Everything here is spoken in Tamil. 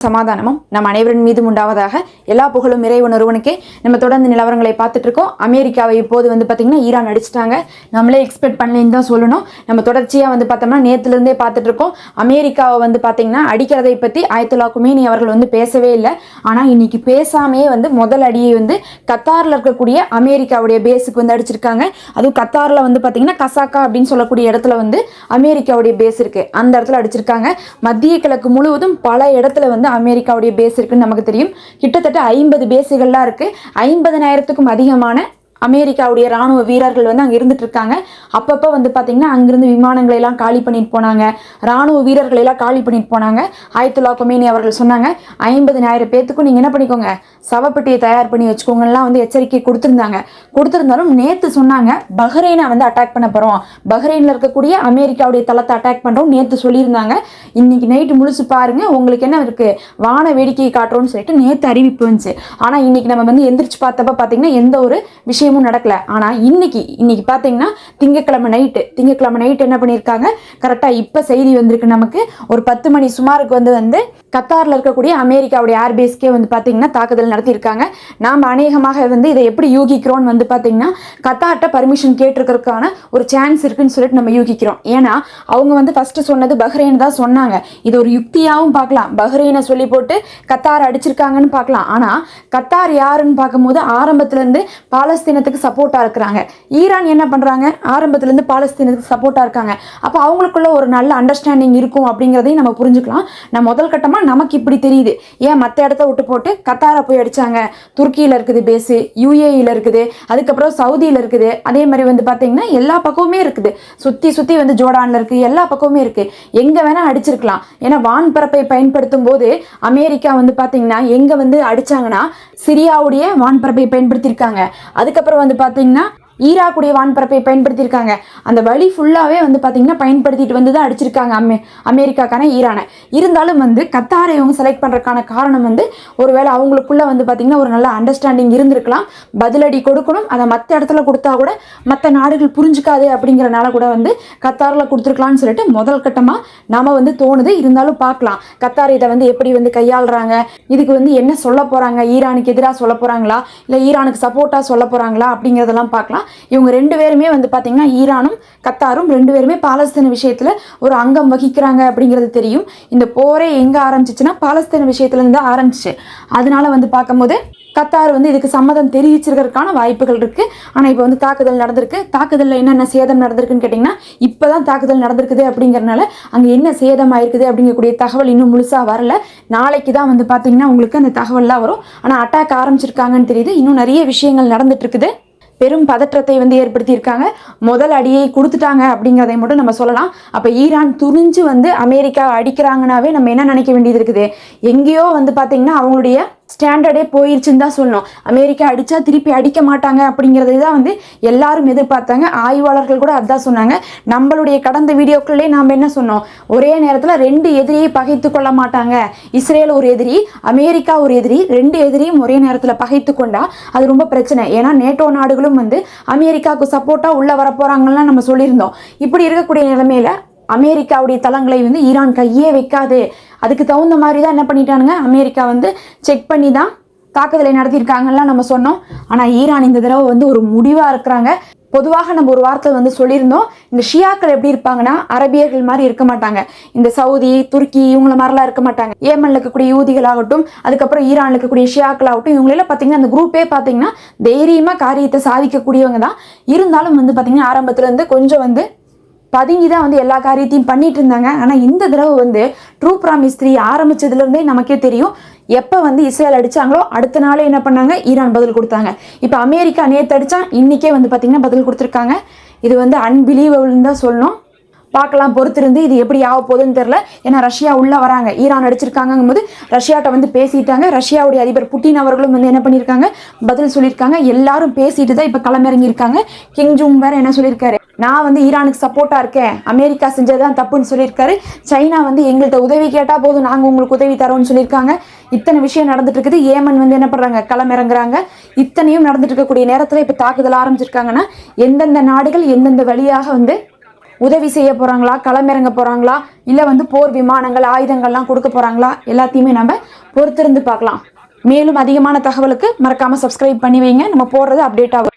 சமாதானமும் நம் அனைவரின் மீதும் உண்டாவதாக. எல்லா புகழும் இறைவன் ஒருவனுக்கே. நம்ம தொடர்ந்து நிலவரங்களை பார்த்துட்டு இருக்கோம். அமெரிக்காவை இப்போது பார்த்தீங்கன்னா ஈரான் அடிச்சிட்டாங்க. நம்மளே எக்ஸ்பெக்ட் பண்ணலன்னு தான் சொல்லணும். நம்ம தொடர்ச்சியாக பார்த்தோம்னா நேற்றுலேருந்தே பார்த்துட்டு இருக்கோம். அமெரிக்காவை பார்த்தீங்கன்னா அடிக்கிறதை பற்றி ஆயத்துல்லா குமேனி அவர்கள் பேசவே இல்லை. ஆனால் இன்னைக்கு பேசாமையே முதல் அடியை கத்தாரில் இருக்கக்கூடிய அமெரிக்காவுடைய பேஸுக்கு அடிச்சிருக்காங்க. அதுவும் கத்தாரில் பார்த்தீங்கன்னா கசாக்கா அப்படின்னு சொல்லக்கூடிய இடத்துல அமெரிக்காவுடைய பேஸ் இருக்கு. அந்த இடத்துல அடிச்சிருக்காங்க. மத்திய கிழக்கு முழுவதும் பல இடத்துல அமெரிக்காவுடைய பேஸ் இருக்குன்னு நமக்கு தெரியும். கிட்டத்தட்ட 50 பேஸுகள்லாம் இருக்கு. 50,000க்கும் அதிகமான அமெரிக்காவுடைய ராணுவ வீரர்கள் அங்கே இருந்துட்டு இருக்காங்க. அப்பப்போ பார்த்தீங்கன்னா அங்கிருந்து விமானங்களை எல்லாம் காலி பண்ணிட்டு போனாங்க, ராணுவ வீரர்களை எல்லாம் காலி பண்ணிட்டு போனாங்க. ஆயத்துல்லா குமேனி அவர்கள் சொன்னாங்க 50,000 பேத்துக்கும் நீங்கள் என்ன பண்ணிக்கோங்க, சவப்பெட்டியை தயார் பண்ணி வச்சுக்கோங்கலாம் எச்சரிக்கை கொடுத்துருந்தாலும் நேற்று சொன்னாங்க பஹ்ரைனை அட்டாக் பண்ண போகிறோம், பஹ்ரைனில் இருக்கக்கூடிய அமெரிக்காவுடைய தளத்தை அட்டாக் பண்ணுறோம் நேற்று சொல்லியிருந்தாங்க. இன்னைக்கு நைட்டு முழுசு பாருங்க, உங்களுக்கு என்ன இருக்கு, வான வேடிக்கையை காட்டுறோம்னு சொல்லிட்டு நேற்று அறிவிப்பு வந்துச்சு. ஆனால் இன்னைக்கு நம்ம எந்திரிச்சு பார்த்தப்ப பார்த்தீங்கன்னா எந்த ஒரு விஷயம் நடக்கல. ஆனா இன்னைக்கு பாத்தீங்கன்னா திங்கட்கிழமை நைட் என்ன பண்ணிருக்காங்க, கரெக்டா இப்ப செய்தி வந்திருக்கு நமக்கு. ஒரு 10 மணி சுமாருக்கு கத்தார்ல இருக்கக்கூடிய அமெரிக்காவுடைய ஏர்பேஸ்க்கே பாத்தீங்கன்னா தாக்குதல் நடத்தியிருக்காங்க. நாம் அநேகமாக இதை எப்படி யூகிக்கிறோம்னு பாத்தீங்கன்னா கத்தார்ட்ட பர்மிஷன் கேட்டிருக்கிறதுக்கான ஒரு சான்ஸ் இருக்குன்னு சொல்லிட்டு நம்ம யூகிக்கிறோம். ஏன்னா அவங்க ஃபர்ஸ்ட் சொன்னது பஹ்ரைன் தான் சொன்னாங்க. இது ஒரு யுக்தியாவும் பார்க்கலாம், பஹ்ரைனை சொல்லி போட்டு கத்தார் அடிச்சிருக்காங்கன்னு பார்க்கலாம். ஆனா கத்தார் யாருன்னு பார்க்கும்போது ஆரம்பத்துல இருந்து பாலஸ்தீனத்துக்கு சப்போர்ட்டா இருக்கிறாங்க. ஈரான் என்ன பண்றாங்க, ஆரம்பத்துல இருந்து பாலஸ்தீனத்துக்கு சப்போர்ட்டா இருக்காங்க. அப்ப அவங்களுக்குள்ள ஒரு நல்ல அண்டர்ஸ்டாண்டிங் இருக்கும் அப்படிங்கறதையும் நம்ம புரிஞ்சுக்கலாம். நான் முதல் கட்டமா நமக்கு இப்படி தெரியுது, ஏன் மற்ற இடத்த விட்டு போட்டு கத்தாரை போய் அடிச்சாங்க. துருக்கியில இருக்குது பேஸ், யுஏஇல இருக்குது, அதுக்கப்புறம் சவுதியில இருக்குது, அதே மாதிரி பாத்தீங்கன்னா எல்லா பக்கமுமே இருக்குது, சுத்தி ஜோர்டான்ல இருக்கு, எல்லா பக்கமுமே இருக்கு. எங்க வேணா அடிச்சிருக்கலாம். ஏன்னா வான்பரப்பை பயன்படுத்தும் போது அமெரிக்கா பாத்தீங்கன்னா எங்க அடிச்சாங்கன்னா சிரியாவுடைய வான்பரப்பை பயன்படுத்தியிருக்காங்க. அதுக்கப்புறம் பாத்தீங்கன்னா ஈராக்குடைய வான்பரப்பை பயன்படுத்தியிருக்காங்க. அந்த வழி ஃபுல்லாவே பாத்தீங்கன்னா பயன்படுத்திட்டு தான் அடிச்சிருக்காங்க அமெரிக்காக்கான ஈரானை. இருந்தாலும் கத்தாரை இவங்க செலக்ட் பண்றதுக்கான காரணம் ஒருவேளை அவங்களுக்குள்ள பாத்தீங்கன்னா ஒரு நல்ல அண்டர்ஸ்டாண்டிங் இருந்திருக்கலாம். பதிலடி கொடுக்கணும், அதை மற்ற இடத்துல கொடுத்தா கூட மற்ற நாடுகள் புரிஞ்சுக்காது அப்படிங்கறனால கூட கத்தாரில் கொடுத்துருக்கலாம்னு சொல்லிட்டு முதல் கட்டமா நாம தோணுது. இருந்தாலும் பார்க்கலாம் கத்தார் இதை எப்படி கையாளுறாங்க, இதுக்கு என்ன சொல்ல போறாங்க, ஈரானுக்கு எதிராக சொல்ல போறாங்களா இல்ல ஈரானுக்கு சப்போர்ட்டா சொல்ல போறாங்களா அப்படிங்கறதெல்லாம் பார்க்கலாம். இவங்க ரெண்டு பேருமே பாத்தீங்கன்னா ஈரானும் கத்தாரும் ரெண்டு பேருமே பாலஸ்தீன விஷயத்துல ஒரு அங்கம் வகிக்கிறாங்க அப்படிங்கிறது தெரியும். இந்த போரே எங்க ஆரம்பிச்சிச்சுன்னா பாலஸ்தீன விஷயத்துல இருந்து ஆரம்பிச்சு. அதனால பார்க்கும்போது கத்தார் இதுக்கு சம்மதம் தெரிவிச்சிருக்கிறதுக்கான வாய்ப்புகள் இருக்கு. ஆனா இப்ப தாக்குதல் நடந்திருக்கு. தாக்குதல்ல என்னென்ன சேதம் நடந்திருக்குன்னு கேட்டீங்கன்னா இப்பதான் தாக்குதல் நடந்திருக்குது அப்படிங்கறதுனால அங்க என்ன சேதம் ஆயிருக்குது அப்படிங்கக்கூடிய தகவல் இன்னும் முழுசா வரல. நாளைக்கு தான் பாத்தீங்கன்னா உங்களுக்கு அந்த தகவல்லாம் வரும். ஆனா அட்டாக் ஆரம்பிச்சிருக்காங்கன்னு தெரியுது. இன்னும் நிறைய விஷயங்கள் நடந்துட்டு இருக்குது. பெரும் பதற்றத்தை ஏற்படுத்தி இருக்காங்க. முதல் அடியை கொடுத்துட்டாங்க அப்படிங்கிறதை மட்டும் நம்ம சொல்லலாம். அப்ப ஈரான் துணிஞ்சு அமெரிக்கா அடிக்கிறாங்கன்னாவே நம்ம என்ன நினைக்க வேண்டியது இருக்குது, எங்கேயோ பாத்தீங்கன்னா அவங்களுடைய ஸ்டாண்டர்டே போயிருச்சுன்னு தான் சொல்லணும். அமெரிக்கா அடிச்சா திருப்பி அடிக்க மாட்டாங்க அப்படிங்கறதை தான் எல்லாரும் எதிர்பார்த்தாங்க. ஆய்வாளர்கள் கூட அதான் சொன்னாங்க. நம்மளுடைய கடந்த வீடியோக்களே நாம என்ன சொன்னோம், ஒரே நேரத்துல 2 எதிரியை பகைத்து கொள்ள மாட்டாங்க. இஸ்ரேல் ஒரு எதிரி, அமெரிக்கா ஒரு எதிரி, 2 எதிரியும் ஒரே நேரத்துல பகைத்து கொண்டா அது ரொம்ப பிரச்சனை. ஏன்னா நேட்டோ நாடுகளும் அமெரிக்காவுக்கு சப்போர்ட்டா உள்ள வர போறாங்கன்னு நம்ம சொல்லியிருந்தோம். இப்படி இருக்கக்கூடிய நிலைமையில அமெரிக்காவுடைய தளங்களை ஈரான் கையே வைக்காது. அதுக்கு தகுந்த மாதிரி தான் என்ன பண்ணிட்டானுங்க, அமெரிக்கா செக் பண்ணி தான் தாக்குதலை நடத்தியிருக்காங்கலாம் நம்ம சொன்னோம். ஆனா ஈரான் இந்த தடவை ஒரு முடிவா இருக்கிறாங்க. பொதுவாக நம்ம ஒரு வார்த்தை சொல்லியிருந்தோம், இந்த ஷியாக்கள் எப்படி இருப்பாங்கன்னா அரபியர்கள் மாதிரி இருக்க மாட்டாங்க. இந்த சவுதி துருக்கி இவங்கள மாதிரிலாம் இருக்க மாட்டாங்க. ஏமன்ல இருக்கக்கூடிய யூதிகள் ஆகட்டும், அதுக்கப்புறம் ஈரான்ல இருக்கக்கூடிய ஷியாக்கள் ஆகட்டும், இவங்களெல்லாம் பார்த்தீங்கன்னா அந்த குரூப்பே பார்த்தீங்கன்னா தைரியமா காரியத்தை சாதிக்கக்கூடியவங்க தான். இருந்தாலும் பார்த்தீங்கன்னா ஆரம்பத்துல இருந்து கொஞ்சம் பதுங்கி தான் எல்லா காரியத்தையும் பண்ணிட்டு இருந்தாங்க. ஆனா இந்த தடவை ட்ரூ ப்ராமிஸ் 3 ஆரம்பிச்சதுல இருந்தே நமக்கே தெரியும், எப்ப இஸ்ரேல் அடிச்சாங்களோ அடுத்த நாளே என்ன பண்ணாங்க, ஈரான் பதில் கொடுத்தாங்க. இப்ப அமெரிக்கா நேத்து அடிச்சா இன்னைக்கே பாத்தீங்கன்னா பதில் கொடுத்துருக்காங்க. இது அன்பிலீவபிள்னு தான் சொல்லணும். பார்க்கலாம், பொறுத்திருந்து இது எப்படி ஆக போகுதுன்னு தெரியல. ஏன்னா ரஷ்யா உள்ள வராங்க, ஈரான் அடிச்சிருக்காங்கும் போது ரஷ்யாட்ட பேசிட்டாங்க. ரஷ்யாவுடைய அதிபர் புட்டின் அவர்களும் என்ன பண்ணியிருக்காங்க, பதில் சொல்லியிருக்காங்க. எல்லாரும் பேசிட்டு தான் இப்ப களமிறங்கி இருக்காங்க. கிங் ஜூங் வேற என்ன சொல்லியிருக்காரு, நான் ஈரானுக்கு சப்போர்ட்டா இருக்கேன், அமெரிக்கா செஞ்சதுதான் தப்புன்னு சொல்லியிருக்காரு. சைனா எங்கள்கிட்ட உதவி கேட்டா போதும், நாங்க உங்களுக்கு உதவி தரோம்னு சொல்லியிருக்காங்க. இத்தனை விஷயம் நடந்துட்டு இருக்குது. ஏமன் என்ன பண்றாங்க, களமிறங்குறாங்க. இத்தனையும் நடந்துட்டு இருக்கக்கூடிய நேரத்துல இப்ப தாக்குதல் ஆரம்பிச்சிருக்காங்கன்னா எந்தெந்த நாடுகள் எந்தெந்த வழியாக உதவி செய்ய போறாங்களா, களமிறங்க போறாங்களா, இல்ல போர் விமானங்கள் ஆயுதங்கள்லாம் கொடுக்க போறாங்களா, எல்லாத்தையுமே நம்ம பொறுத்திருந்து பார்க்கலாம். மேலும் அதிகமான தகவலுக்கு மறக்காம சப்ஸ்கிரைப் பண்ணி வைங்க. நம்ம போடுறது அப்டேட் ஆகும்.